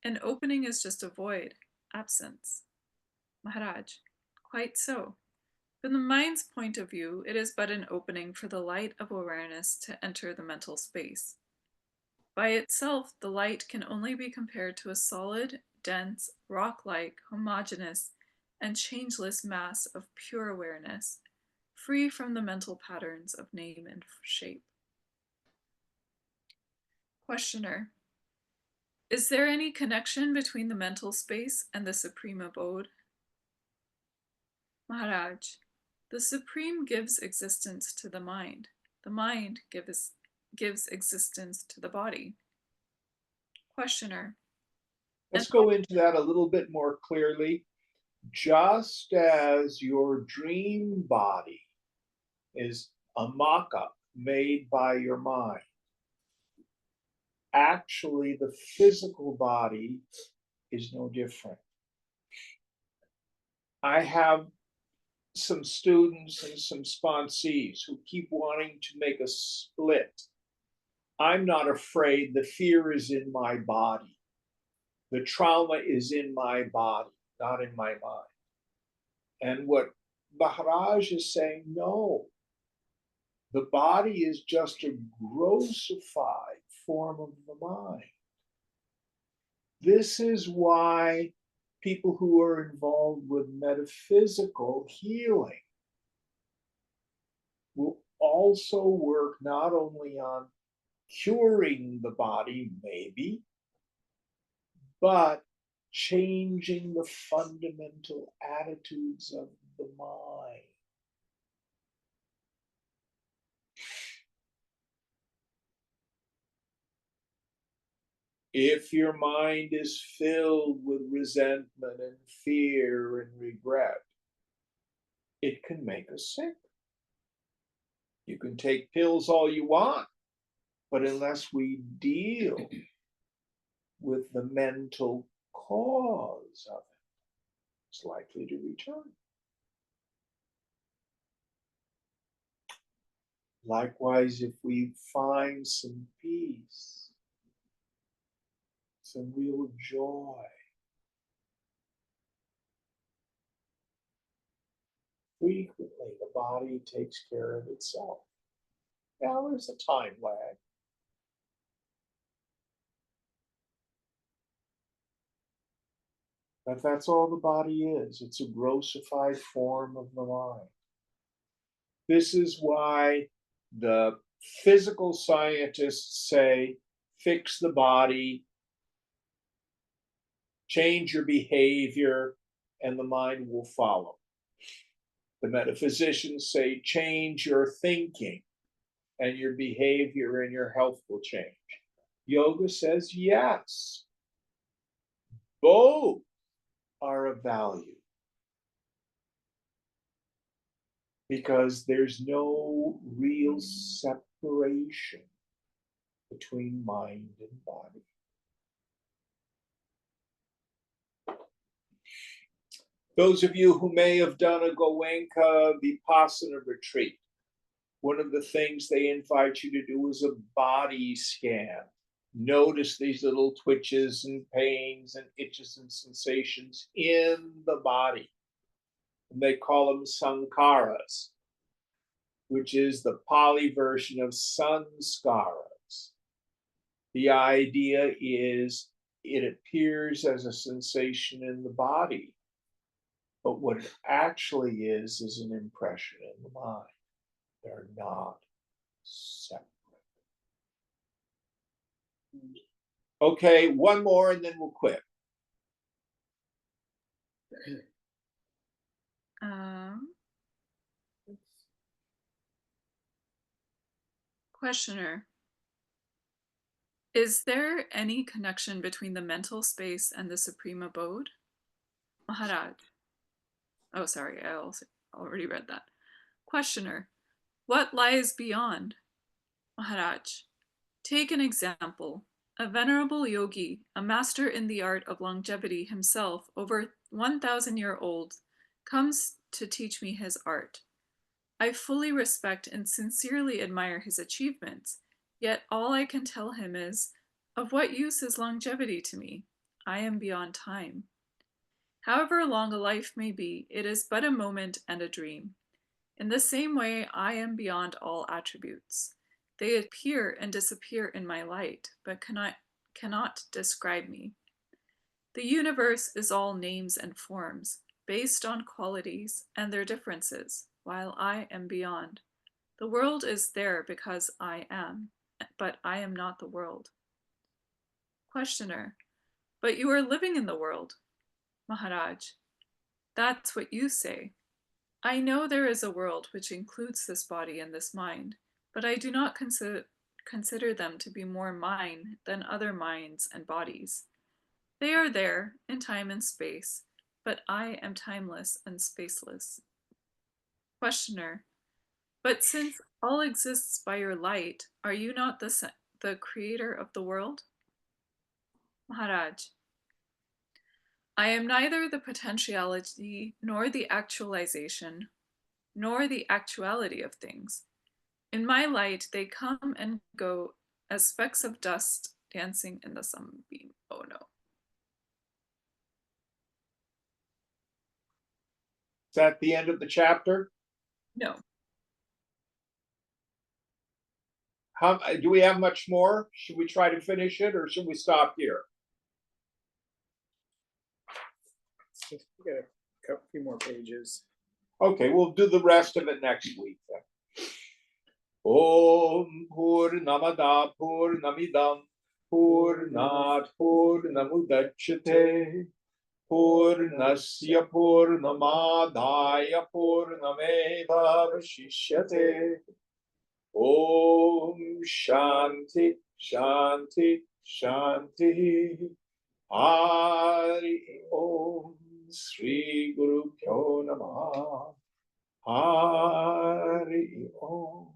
S3: An opening is just a void, absence. Maharaj. Quite so. From the mind's point of view, it is but an opening for the light of awareness to enter the mental space. By itself, the light can only be compared to a solid, dense, rock-like, homogeneous, and changeless mass of pure awareness, free from the mental patterns of name and shape. Questioner. Is there any connection between the mental space and the supreme abode? Maharaj. The Supreme gives existence to the mind. The mind gives existence to the body. Questioner.
S1: Let's go into that a little bit more clearly. Just as your dream body is a mock up made by your mind, actually, the physical body is no different. I have some students and some sponsees who keep wanting to make a split. I'm not afraid. The fear is in my body. The trauma is in my body, not in my mind. And what Maharaj is saying, no, the body is just a grossified form of the mind. This is why people who are involved with metaphysical healing will also work not only on curing the body, maybe, but changing the fundamental attitudes of the mind. If your mind is filled with resentment and fear and regret, it can make us sick. You can take pills all you want, but unless we deal with the mental cause of it, it's likely to return. Likewise, if we find some peace, some real joy, frequently the body takes care of itself. Now there's a time lag. But that's all the body is. It's a grossified form of the mind. This is why the physical scientists say, fix the body, change your behavior, and the mind will follow. The metaphysicians say, change your thinking, and your behavior and your health will change. Yoga says, yes, both are of value. Because there's no real separation between mind and body. Those of you who may have done a Goenka Vipassana retreat, one of the things they invite you to do is a body scan. Notice these little twitches and pains and itches and sensations in the body. And they call them sankharas, which is the Pali version of sanskaras. The idea is it appears as a sensation in the body, but what it actually is an impression in the mind. They're not separate. Okay, one more and then we'll quit.
S3: Questioner. Is there any connection between the mental space and the supreme abode? Maharaj. Oh, sorry, I also already read that. Questioner. What lies beyond? Maharaj. Take an example. A venerable yogi, a master in the art of longevity himself, over 1,000-year-old, comes to teach me his art. I fully respect and sincerely admire his achievements, yet all I can tell him is, of what use is longevity to me? I am beyond time. However long a life may be, it is but a moment and a dream. In the same way, I am beyond all attributes. They appear and disappear in my light, but cannot describe me. The universe is all names and forms, based on qualities and their differences, while I am beyond. The world is there because I am, but I am not the world. Questioner. But you are living in the world. Maharaj. That's what you say. I know there is a world which includes this body and this mind, but I do not consider them to be more mine than other minds and bodies. They are there in time and space, but I am timeless and spaceless. Questioner, but since all exists by your light, are you not the creator of the world? Maharaj, I am neither the potentiality nor the actualization nor the actuality of things. In my light, they come and go as specks of dust dancing in the sunbeam. Oh no.
S1: Is that the end of the chapter?
S3: No.
S1: How do we have much more? Should we try to finish it or should we stop here?
S2: We got a few more pages.
S1: Okay, we'll do the rest of it next week then. Om Purnamada Purnamidam Purnat Purnamudachyate Purnasya Purnamadaya Purnameva Vashishyate. Om Shanti Shanti Shanti. Hari Om Sri Guru Pyo Namaha. Hari Om.